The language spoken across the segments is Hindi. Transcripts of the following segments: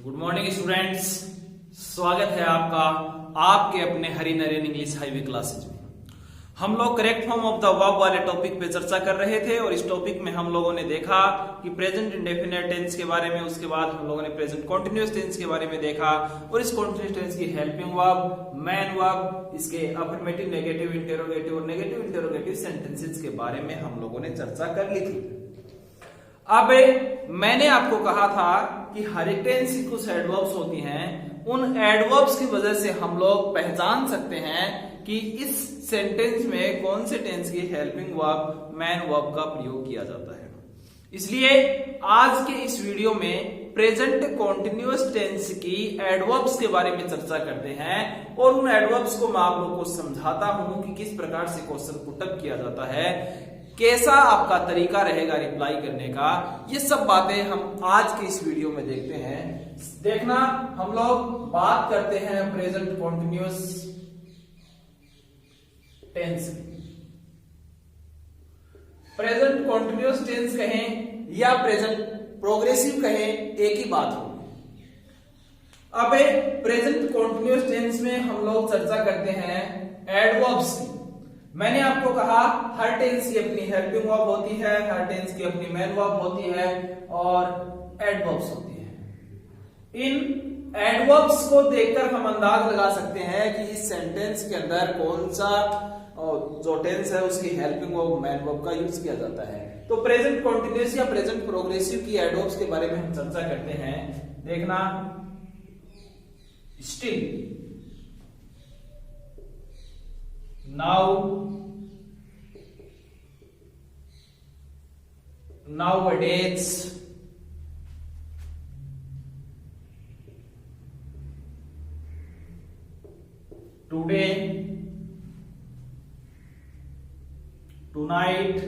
गुड मॉर्निंग स्टूडेंट्स, स्वागत है आपका आपके अपने हरी नरेन इंग्लिश हाईवे क्लासेज में। हम लोग correct form of the verb वाले टॉपिक पे चर्चा कर रहे थे और इस टॉपिक में हम लोगों ने देखा कि प्रेजेंट इंडेफिनिट टेंस के बारे में, उसके बाद हम लोगों ने प्रेजेंट कॉन्टिन्यूअस टेंस के बारे में देखा और इस कॉन्टिन्यूअस टेंस की हेल्पिंग वर्ब, मैन वर्ब, इसके अफर्मेटिव, नेगेटिव, इंटेरोगेटिव और नेगेटिव इंटेरोगेटिव सेंटेंसेस के बारे में हम लोगों ने चर्चा कर ली थी। अब मैंने आपको कहा था कि हर एक टेंस की कुछ एडवर्ब्स होती हैं, उन एडवर्ब्स की वजह से हम लोग पहचान सकते हैं कि इस सेंटेंस में कौन से टेंस की हेल्पिंग वर्ब, मैन वर्ब का प्रयोग किया जाता है। इसलिए आज के इस वीडियो में प्रेजेंट कॉन्टिन्यूअस टेंस की एडवर्ब्स के बारे में चर्चा करते हैं और उन एडवर्ब्स को मैं आप लोगों को समझाता हूं कि किस प्रकार से क्वेश्चन पुटअप किया जाता है, कैसा आपका तरीका रहेगा रिप्लाई करने का। ये सब बातें हम आज के इस वीडियो में देखते हैं। देखना, हम लोग बात करते हैं present continuous tense. Present continuous tense कहें या प्रेजेंट प्रोग्रेसिव कहें, एक ही बात होगी। अब प्रेजेंट कॉन्टिन्यूअस टेंस में हम लोग चर्चा करते हैं एडवर्ब्स की। मैंने आपको कहा हर टेंस की अपनी हेल्पिंग वर्ब होती है, हर टेंस की अपनी मैन वर्ब होती है और एडवर्ब्स होती है। इन एडवर्ब्स को देखकर हम अंदाज लगा सकते हैं कि इस सेंटेंस के अंदर कौन सा जो टेंस है उसकी हेल्पिंग वर्ब, मैन वर्ब का यूज किया जाता है। तो प्रेजेंट कॉन्टिन्यूअस या प्रेजेंट प्रोग्रेसिव की एडवर्ब्स के बारे में हम चर्चा करते हैं। देखना, still, now, nowadays, today, tonight,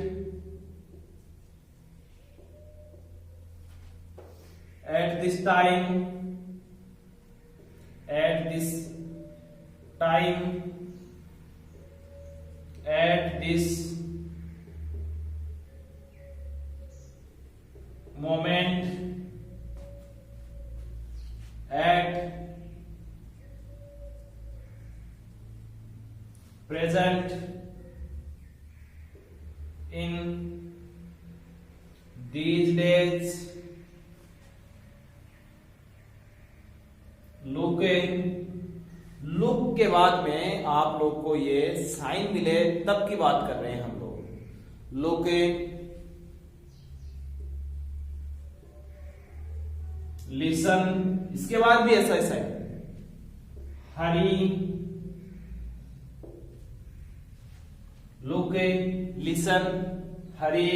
at this time, at this time, at this moment, at present, in these days, looking। Look के बाद में आप लोग को ये साइन मिले तब की बात कर रहे हैं हम लोग। लुकिंग, लिसन, इसके बाद भी ऐसा ऐसा है। हरी, लुकिंग, लिसन, हरी,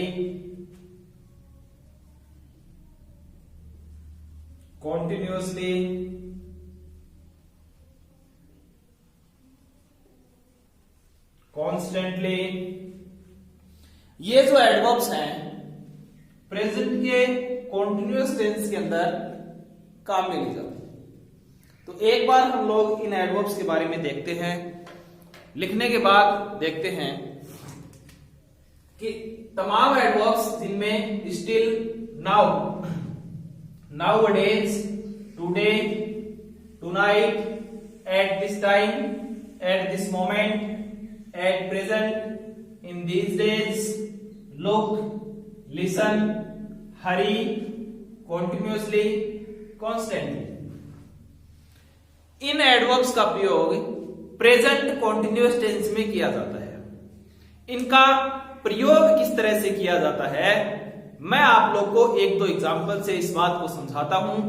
कॉन्टिन्यूअसली, कॉन्स्टेंटली। ये जो एडवर्ब्स हैं प्रेजेंट के कॉन्टिन्यूअस टेंस के अंदर काम में ली जाती है। तो एक बार हम लोग इन एडवर्ब्स के बारे में देखते हैं। लिखने के बाद देखते हैं कि तमाम एडवर्ब्स जिनमें still, now, nowadays, today, tonight, at this time, at this moment, at present, in these days, look, listen, hurry, continuously, constantly। In adverbs का प्रयोग प्रेजेंट कॉन्टिन्यूअस टेंस में किया जाता है। इनका प्रयोग किस तरह से किया जाता है, मैं आप लोग को एक दो एग्जाम्पल से इस बात को समझाता हूं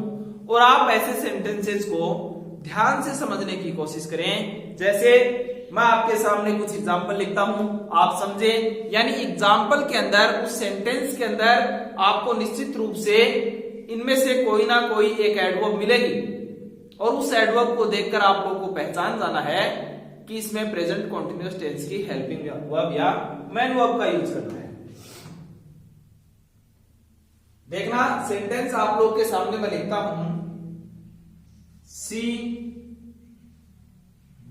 और आप ऐसे सेंटेंसेस को ध्यान से समझने की कोशिश करें। जैसे मैं आपके सामने कुछ एग्जाम्पल लिखता हूं, आप समझें। यानी एग्जाम्पल के अंदर, उस सेंटेंस के अंदर आपको निश्चित रूप से इनमें से कोई ना कोई एक एडवर्ब मिलेगी और उस एडवर्ब को देखकर आप लोगों को पहचान जाना है कि इसमें प्रेजेंट कॉन्टिन्यूअस टेंस की हेल्पिंग वर्ब या मैन वर्ब का यूज करना है। देखना, सेंटेंस आप लोग के सामने मैं लिखता हूं, सी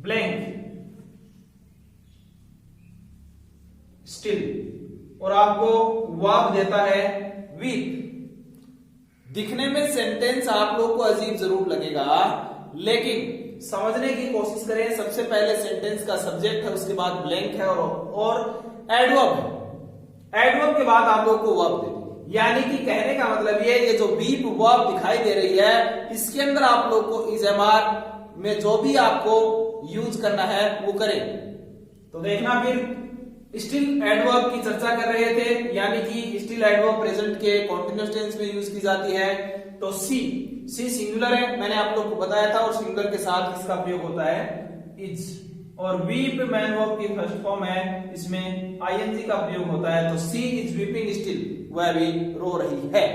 ब्लैंक स्टिल, और आपको वर्ब देता है वीक। दिखने में सेंटेंस आप लोग को अजीब जरूर लगेगा, लेकिन समझने की कोशिश करें। सबसे पहले सेंटेंस का सब्जेक्ट है, उसके बाद ब्लैंक है और एडवर्ब है। एडवर्ब के बाद आप लोग को वर्ब दे, यानी कि कहने का मतलब ये जो वीप वर्ब दिखाई दे रही है, इसके अंदर आप लोग को इज एमआर में जो भी आपको यूज करना है वो करें। तो देखना, फिर स्टिल एडवर्ब की चर्चा कर रहे थे, यानी कि स्टिल एडवर्ब प्रेजेंट के कॉन्टिन्यूअस टेंस में यूज की जाती है। तो सी सिंगुलर है, मैंने आप लोग को बताया था, और सिंगुलर के साथ इसका प्रयोग होता है इज। और वीप मैन वर्ब की फर्स्ट फॉर्म है, इसमें आईएनजी का प्रयोग होता है। तो सी इज वीपिंग स्टिल, वह भी रो रही है।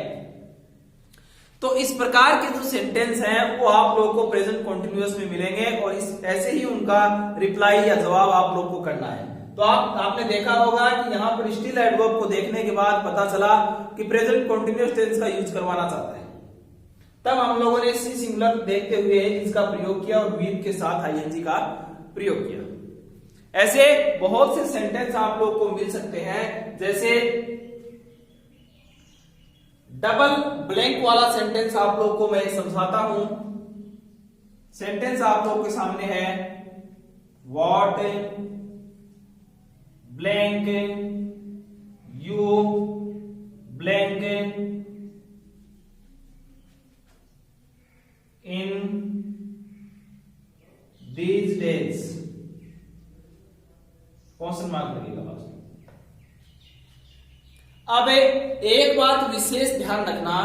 तो इस प्रकार के जो सेंटेंस हैं वो आप लोगों को प्रेजेंट कॉन्टिन्यूअस में मिलेंगे, और इस ऐसे ही उनका रिप्लाई या जवाब आप लोग को करना है। तो आपने देखा होगा कि यहाँ पर स्टिल एडवर्ब को देखने के बाद पता चला कि प्रेजेंट कॉन्टिन्यूअस टेंस का यूज करवाना चाहता है। तब हम लोगों ने सी सिंगुलर देखते हुए इसका प्रयोग किया और वीप के साथ आईएनजी का प्रयोग किया। ऐसे बहुत से सेंटेंस आप लोग को मिल सकते हैं, जैसे डबल ब्लैंक वाला सेंटेंस आप लोग को मैं समझाता हूं। सेंटेंस आप लोग के सामने है, what blank you blank in these days, question mark लगेगा लास्ट। अब एक बात विशेष ध्यान रखना,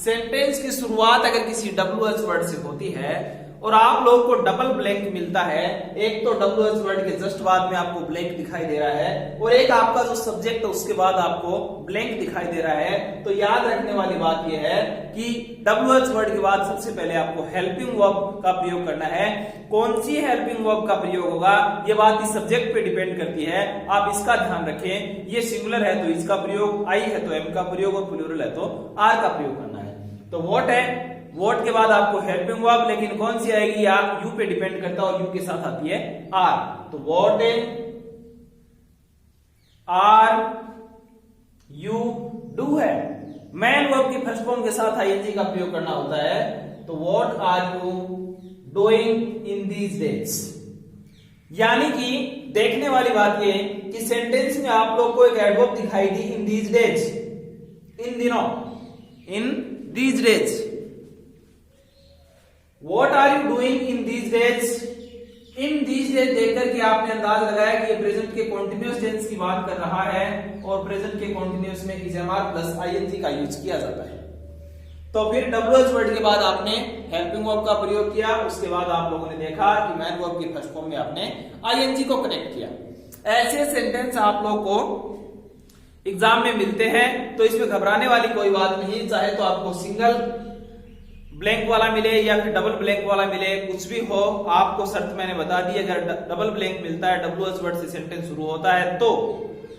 सेंटेंस की शुरुआत अगर किसी WH वर्ड से होती है और आप लोग को डबल ब्लैंक मिलता है, एक तो WH वर्ड के जस्ट बाद में आपको ब्लैंक दिखाई दे रहा है और एक आपका जो सब्जेक्ट है उसके बाद आपको ब्लैंक दिखाई दे रहा है, तो याद रखने वाली बात यह है कि WH वर्ड के बाद सबसे पहले आपको हेल्पिंग वर्ब का प्रयोग करना है। कौन सी हेल्पिंग वर्ब का प्रयोग होगा ये बात इस सब्जेक्ट पे डिपेंड करती है, आप इसका ध्यान रखें। ये सिंगुलर है तो इसका प्रयोग, आई है तो एम का प्रयोग, और प्लूरल है तो आर का प्रयोग करना है। तो व्हाट है, व्हाट के बाद आपको हेल्पिंग वर्ब, लेकिन कौन सी आएगी या यू पे डिपेंड करता है, और यू के साथ आती है आर। तो व्हाट आर यू डू है। मैन वर्ब की फर्स्ट फॉर्म के साथ आईएनजी का प्रयोग करना होता है। तो what are you doing in these days, यानी कि देखने वाली बात ये कि सेंटेंस में आप लोग को एक एडवर्ब दिखाई दी, इन दीज डेज, इन दिनों, इन these days. What are you doing in these days? In these days देख करके आपने अंदाज लगाया कि ये प्रेजेंट के कॉन्टिन्यूअस टेंस की बात कर रहा है, और प्रेजेंट के कॉन्टिन्यूअस में is am are plus ING का यूज किया जाता है। तो फिर WH वर्ड के बाद आपने हेल्पिंग वर्ब का प्रयोग किया, उसके बाद आप लोगों ने देखा कि मैन वर्ब की फर्स्ट फॉर्म में आपने आईएनजी को कनेक्ट किया। ऐसे सेंटेंस आप लोग को एग्जाम में मिलते हैं, तो इसमें घबराने वाली कोई बात नहीं। चाहे तो आपको सिंगल ब्लैंक वाला मिले या फिर डबल ब्लैंक वाला मिले, कुछ भी हो, आपको शर्त मैंने बता दी। अगर डबल ब्लैंक मिलता है, WH वर्ड से सेंटेंस शुरू होता है, तो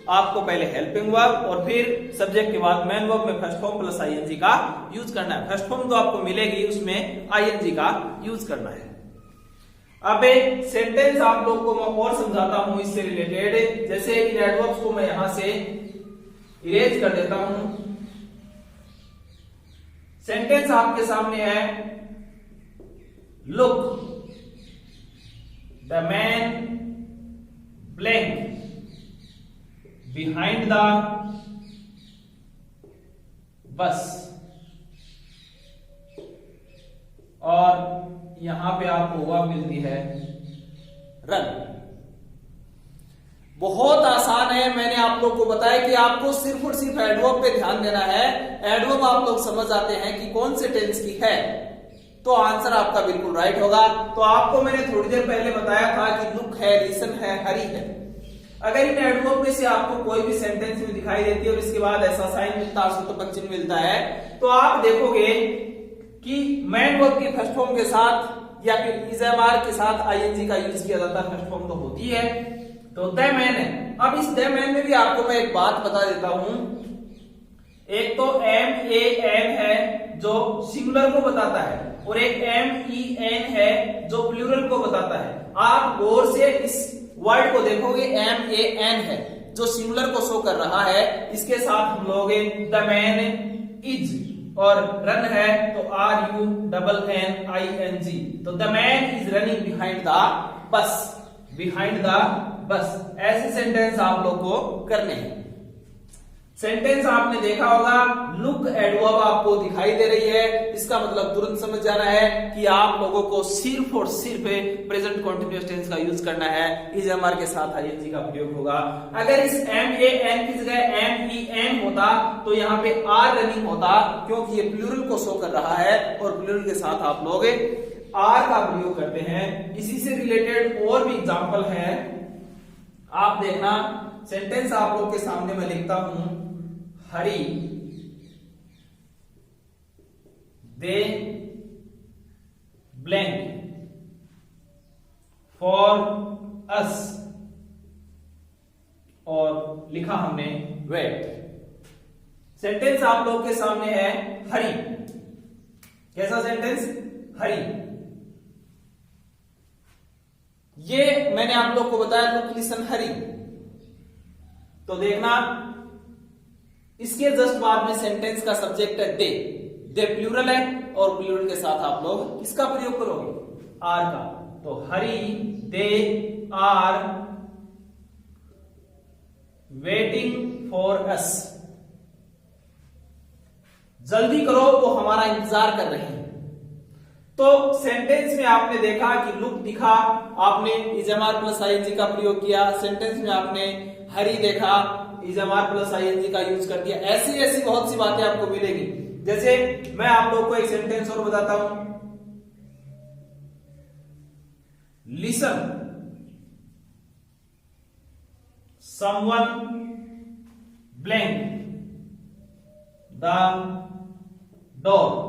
आपको पहले हेल्पिंग वर्ब और फिर सब्जेक्ट के बाद मैन वर्ब में फर्स्ट फॉर्म प्लस आईएनजी का यूज करना है। फर्स्ट फॉर्म तो आपको मिलेगी, उसमें आईएनजी का यूज करना है। अब एक सेंटेंस आप लोग को मैं और समझाता हूं इससे रिलेटेड। जैसे इन एडवर्ब्स को मैं यहां से इरेज कर देता हूं। सेंटेंस आपके सामने है, look the man blank behind the bus, और यहां पे आपको वर्ब मिलती है रन। बहुत आसान है, मैंने आप लोग को बताया कि आपको सिर्फ और सिर्फ एडवर्ब पे ध्यान देना है। एडवर्ब आप लोग समझ आते हैं कि कौन से टेंस की है, तो आंसर आपका बिल्कुल राइट होगा। तो आपको मैंने थोड़ी देर पहले बताया था कि लुक है, लिसन है, हरी है। अगर इन एडवर्ब में से आपको कोई भी सेंटेंस में दिखाई देती है और इसके बाद ऐसा साइन मिलता है, तो चिन्ह मिलता है, तो आप देखोगे कि मैन वर्ब की फर्स्ट फॉर्म के साथ या फिर इज एम आर के साथ आईएनजी का यूज किया जाता है। फर्स्ट फॉर्म तो होती है, तो द मैन है। अब इस द मैन में भी आपको मैं एक बात बता देता हूं। एक तो MAN है जो सिंगुलर को बताता है, और एक MEN है जो प्लूरल को बताता है। आप गौर से इस वर्ड को देखोगे, MAN है जो सिंगुलर को शो कर रहा है, इसके साथ हम लोग द मैन इज और रन है तो RUNNING। तो the man is running behind the bus, behind the bus. ऐसे सेंटेंस आप लोग को करने हैं। सेंटेंस आपने देखा होगा, लुक एडवर्ब आपको दिखाई दे रही है, इसका मतलब तुरंत समझ जाना है कि आप लोगों को सिर्फ और सिर्फ प्रेजेंट कंटीन्यूअस टेंस का यूज करना है। इज एमआर के साथ आईएनजी का प्रयोग होगा। अगर इस MAN की जगह MEN होता तो यहाँ पे आर रनिंग होता, क्योंकि ये प्लूरल को शो कर रहा है और प्लूरल के साथ आप लोग आर का प्रयोग करते हैं। इसी से रिलेटेड और भी एग्जाम्पल है, आप देखना। सेंटेंस आप लोग के सामने मैं लिखता हूं, हरी दे ब्लैंक फॉर अस, और लिखा हमने वेट। सेंटेंस आप लोग के सामने है हरी। कैसा सेंटेंस? हरी। ये मैंने आप लोग को बताया लुक लिसन हरी। तो देखना, इसके जस्ट बाद में सेंटेंस का सब्जेक्ट है दे। दे प्लूरल है और प्लूरल के साथ आप लोग किसका प्रयोग करोगे? आर का। तो hurry they are waiting for us. जल्दी करो, वो हमारा इंतजार कर रहे हैं। तो सेंटेंस में आपने देखा कि लुक दिखा, आपने इजमार प्लस आईएनजी का प्रयोग किया। सेंटेंस में आपने हरी देखा, इजमार प्लस आईएनजी का यूज कर दिया। ऐसी ऐसी बहुत सी बातें आपको मिलेगी। जैसे मैं आप लोग को एक सेंटेंस और बताता हूं, listen someone blank the door,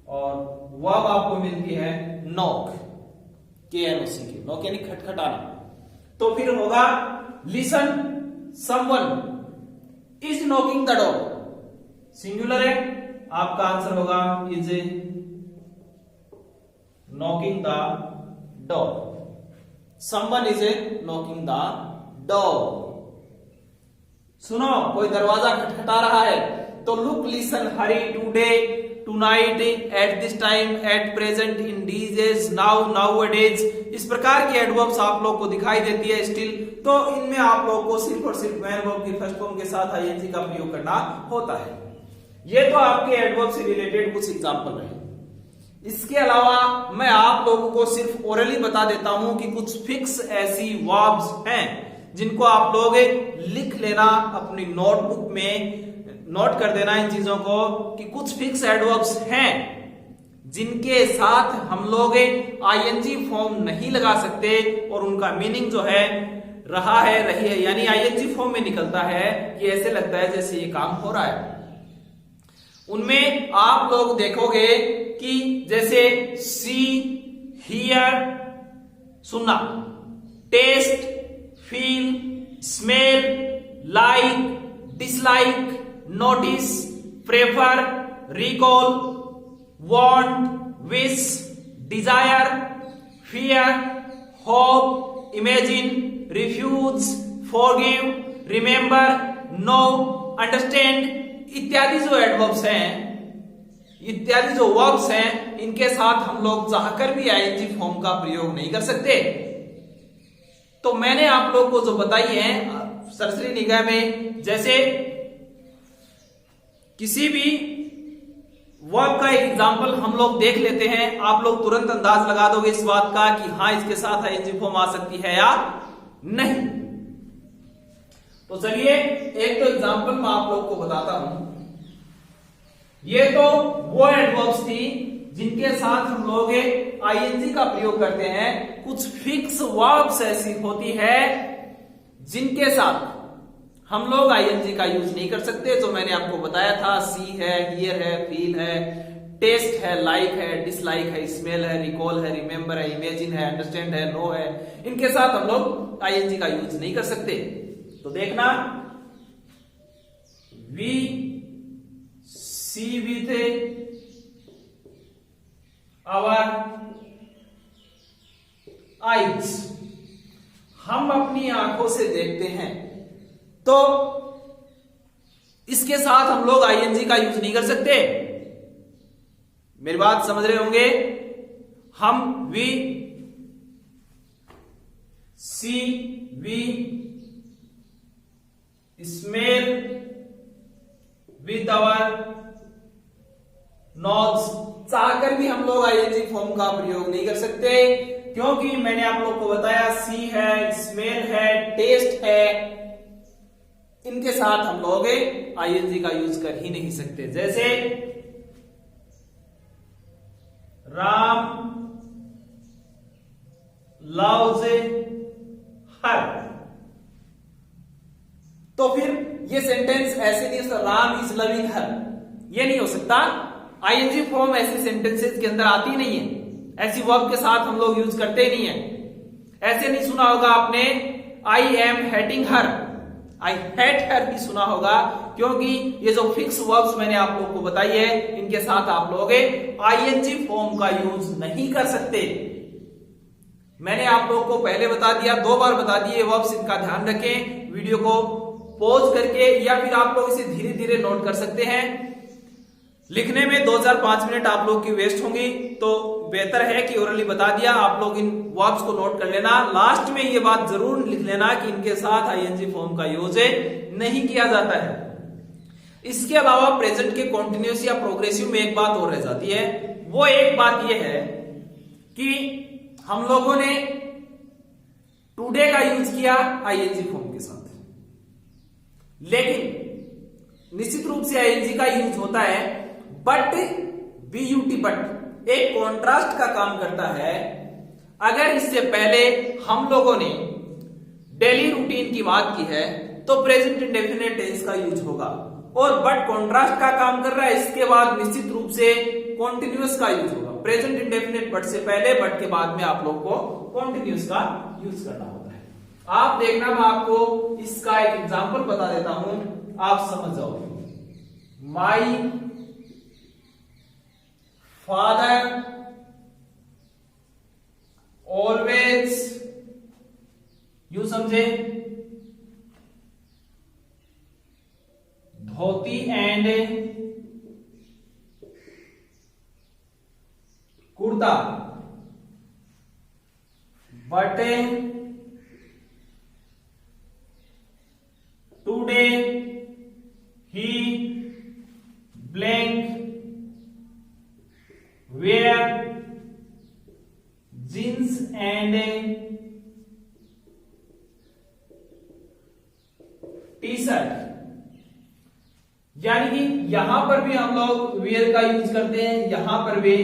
और वर्ब आपको मिलती है नॉक, KNOC की, नॉक यानी खटखटाना। तो फिर होगा listen someone is knocking the door, singular है, आपका आंसर होगा is knocking the door. Someone is knocking the door. सुनो, कोई दरवाजा खटखटा रहा है। तो look listen Hari today tonight at this time at present in these days now nowadays. इस प्रकार की एडवर्ब्स आप लोग को दिखाई देती है स्टिल। तो इनमें आप लोग को सिर्फ और सिर्फ मैन वर्ब की फर्स्ट फॉर्म के साथ आईएनजी का प्रयोग करना होता है। ये तो आपके एडवर्ब से रिलेटेड कुछ एग्जांपल रहे। इसके अलावा मैं आप लोगों को सिर्फ ओरली बता देता हूं कि कुछ फिक्स ऐसी वर्ब्स हैं जिनको आप लोग लिख लेना, अपनी नोटबुक में नोट कर देना इन चीजों को कि कुछ फिक्स एडवर्ब्स हैं जिनके साथ हम लोग आईएनजी फॉर्म नहीं लगा सकते और उनका मीनिंग जो है रहा है रही है, यानी आईएनजी फॉर्म में निकलता है कि ऐसे लगता है जैसे ये काम हो रहा है। उनमें आप लोग देखोगे कि जैसे सी, हियर सुनना, taste, feel, smell, like, dislike, notice, prefer, recall, want, wish, desire, fear, hope, imagine, refuse, forgive, remember, know, understand इत्यादि जो एडवर्ब्स हैं, इत्यादि जो वर्ब्स हैं, इनके साथ हम लोग चाहकर भी आईएनजी फॉर्म का प्रयोग नहीं कर सकते। तो मैंने आप लोग को जो बताई है सरसरी निगाह में, जैसे किसी भी वर्ब का एक एग्जांपल हम लोग देख लेते हैं, आप लोग तुरंत अंदाज लगा दोगे इस बात का कि हाँ इसके साथ आईएनजी फॉर्म आ सकती है या नहीं। तो चलिए एक तो एग्जांपल मैं आप लोग को बताता हूं। ये तो वो एडवर्ब्स थी जिनके साथ हम लोग आईएनजी का प्रयोग करते हैं। कुछ फिक्स वर्ब्स ऐसी होती है जिनके साथ हम लोग आईएनजी का यूज नहीं कर सकते, जो मैंने आपको बताया था। सी है, हियर है, फील है, टेस्ट है, लाइक है, डिसलाइक है, स्मेल है, रिकॉल है, रिमेंबर है, इमेजिन है, अंडरस्टैंड है, नो है, इनके साथ हम लोग आईएनजी का यूज नहीं कर सकते। तो देखना, we see with our eyes, हम अपनी आंखों से देखते हैं। तो इसके साथ हम लोग आईएनजी का यूज नहीं कर सकते। मेरी बात समझ रहे होंगे। हम we see we smell with our nose चाहकर भी हम लोग आईएनजी फॉर्म का प्रयोग नहीं कर सकते, क्योंकि मैंने आप लोग को बताया सी है, स्मेल है, टेस्ट है, इनके साथ हम लोग आईएनजी का यूज कर ही नहीं सकते। जैसे राम लव्स हर, तो फिर ये सेंटेंस ऐसे नहीं हो सकता, राम इज लविंग हर, ये नहीं हो सकता। आईएनजी फॉर्म ऐसे सेंटेंसेस के अंदर आती नहीं है, ऐसी वर्ब के साथ हम लोग यूज करते ही नहीं है। ऐसे नहीं सुना होगा आपने I am hating her, I hate her भी सुना होगा, क्योंकि ये जो फिक्स वर्ब्स मैंने आप लोग को बताई है, इनके साथ आप लोग आईएनजी फॉर्म का यूज नहीं कर सकते। मैंने आप लोग को पहले बता दिया, 2 बार बता दिए वर्ब्स, इनका ध्यान रखें। वीडियो को पॉज करके या फिर आप लोग इसे धीरे धीरे नोट कर सकते हैं। लिखने में 2-4-5 मिनट आप लोग की वेस्ट होंगी, तो बेहतर है कि ओरली बता दिया, आप लोग इन वर्ब्स को नोट कर लेना। लास्ट में ये बात जरूर लिख लेना कि इनके साथ आईएनजी फॉर्म का यूज नहीं किया जाता है। इसके अलावा प्रेजेंट के कॉन्टिन्यूस या प्रोग्रेसिव में एक बात और रह जाती है। वो एक बात यह है कि हम लोगों ने टुडे का यूज किया आईएनजी फॉर्म के साथ, लेकिन निश्चित रूप से आईएनजी का यूज होता है बट, बीयूटी बट एक कॉन्ट्रास्ट का काम करता है। अगर इससे पहले हम लोगों ने डेली रूटीन की बात की है तो प्रेजेंट इंडेफिनिट टेंस का यूज होगा, और बट कॉन्ट्रास्ट का काम कर रहा है, इसके बाद निश्चित रूप से कॉन्टिन्यूअस का यूज होगा। प्रेजेंट इंडेफिनिट बट से पहले, बट के बाद में आप लोग को कॉन्टिन्यूअस का यूज करना होता है। आप देखना, मैं आपको इसका एक एग्जांपल बता देता हूं, आप समझ जाओगे। माई फादर ऑलवेज, यू समझे, dhoti and kurta, but today he blank wear jeans and T-shirt. यानी कि यहां पर भी हम लोग वेयर का यूज करते हैं, यहां पर भी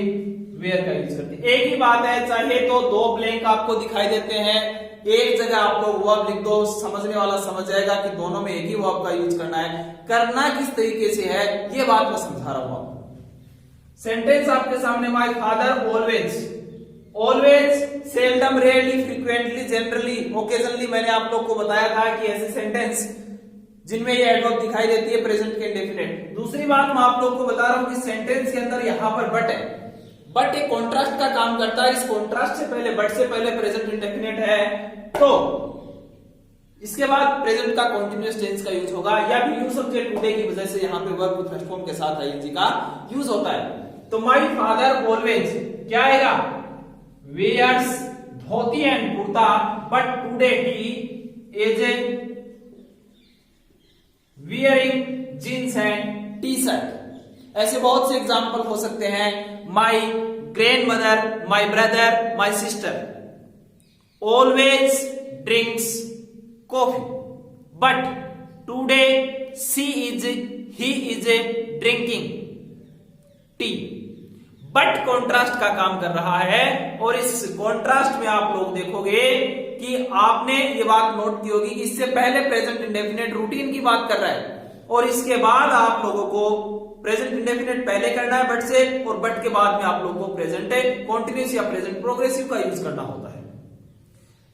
वेयर का यूज करते हैं। एक ही बात है, चाहे तो 2 ब्लैंक आपको दिखाई देते हैं, एक जगह आप लोग वर्ब लिख दो, समझने वाला समझ जाएगा कि दोनों में एक ही वर्ब का यूज करना है। करना किस तरीके से है ये बात मैं समझा रहा हूं आपको। सेंटेंस आपके सामने, my father always, always, seldom, rarely, frequently, generally, occasionally, मैंने आप लोग को बताया था कि ऐसे सेंटेंस जिनमें ये एडवर्ब दिखाई देती है प्रेजेंट के इंडेफिनिट। दूसरी बात मैं आप लोग को बता रहा हूं कि सेंटेंस के अंदर यहां पर बट है, बट एक कॉन्ट्रास्ट का काम करता है। इस कॉन्ट्रास्ट से पहले, बट से पहले प्रेजेंट इंडेफिनिट है, तो इसके बाद प्रेजेंट का कंटीन्यूअस टेंस का यूज होगा, या फिर यूज समझे टुडे की वजह से यहां पे वर्ब विद फर्स्ट फॉर्म के साथ आईएनजी का यूज होता है। तो माय फादर ऑलवेज क्या आएगा, wears dhoti and kurta, but today he is wearing jeans and T-shirt. ऐसे बहुत से एग्जांपल हो सकते हैं। My grandmother, my brother, my sister always drinks coffee, but today he is drinking tea. But contrast का काम कर रहा है, और इस कॉन्ट्रास्ट में आप लोग देखोगे कि आपने ये बात नोट की होगी कि इससे पहले प्रेजेंट इंडेफिनिट रूटीन की बात कर रहा है, और इसके बाद आप लोगों को प्रेजेंट इंडेफिनिट पहले करना है बट से, और बट के बाद में आप लोगों को प्रेजेंट कॉन्टिन्यूअस या प्रेजेंट प्रोग्रेसिव का यूज करना होता है।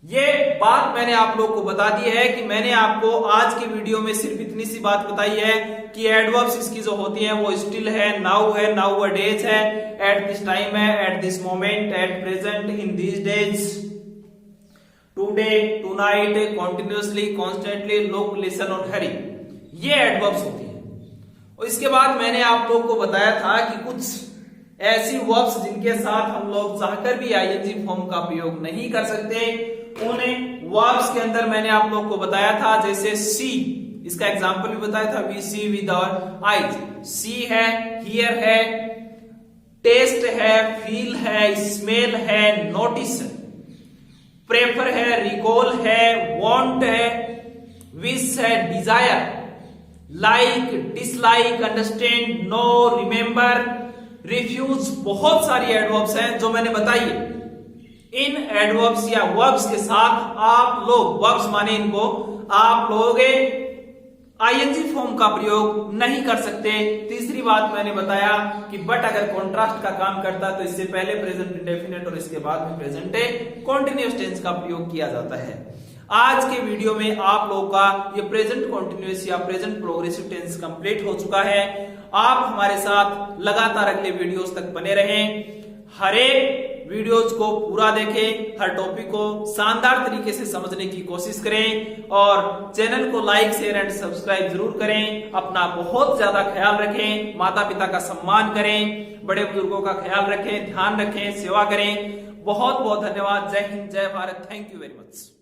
ये बात मैंने आप लोग को बता दी है कि मैंने आपको आज की वीडियो में सिर्फ इतनी सी बात बताई है कि एडवर्ब्स इसकी जो होती हैं वो स्टिल है, नाउ है, नाउअडेज है, एट दिस टाइम है, at this moment, at present, in these days, today, tonight, continuously, constantly, look, listen और हरी, ये एडवर्ब्स होती हैं। और इसके बाद मैंने आप लोग को बताया था कि कुछ ऐसी वर्ब्स जिनके साथ हम लोग चाहकर भी आईएनजी फॉर्म का प्रयोग नहीं कर सकते, उन्हें वर्ब्स के अंदर मैंने आप लोग को बताया था, जैसे सी, इसका एग्जांपल भी बताया था, we see with our eyes. See है, हियर है, टेस्ट है, फील है, स्मेल है, नोटिस है, प्रेफर है, रिकॉल है, वांट है, विश है, desire, like, dislike, understand, know, remember, refuse, बहुत सारी एडवर्ब्स हैं जो मैंने बताई है। इन एडवर्ब्स या वर्ब्स के साथ आप लोग, वर्ब्स माने इनको, आप लोग आईएनजी फॉर्म का प्रयोग नहीं कर सकते। तीसरी बात मैंने बताया कि बट अगर कॉन्ट्रास्ट का काम करता तो इससे पहले प्रेजेंट इंडेफिनिट और इसके बाद में प्रेजेंट कॉन्टिन्यूअस टेंस का प्रयोग किया जाता है। आज के वीडियो में आप लोगों का ये प्रेजेंट कॉन्टिन्यूअस या प्रेजेंट प्रोग्रेसिव टेंस कंप्लीट हो चुका है। आप हमारे साथ लगातार अगले वीडियोस तक बने रहें। हर एक वीडियोज को पूरा देखें, हर टॉपिक को शानदार तरीके से समझने की कोशिश करें और चैनल को लाइक, शेयर एंड सब्सक्राइब जरूर करें। अपना बहुत ज्यादा ख्याल रखें, माता पिता का सम्मान करें, बड़े बुजुर्गों का ख्याल रखें, ध्यान रखें, सेवा करें। बहुत बहुत धन्यवाद। जय हिंद, जय Bharat. Thank you very much.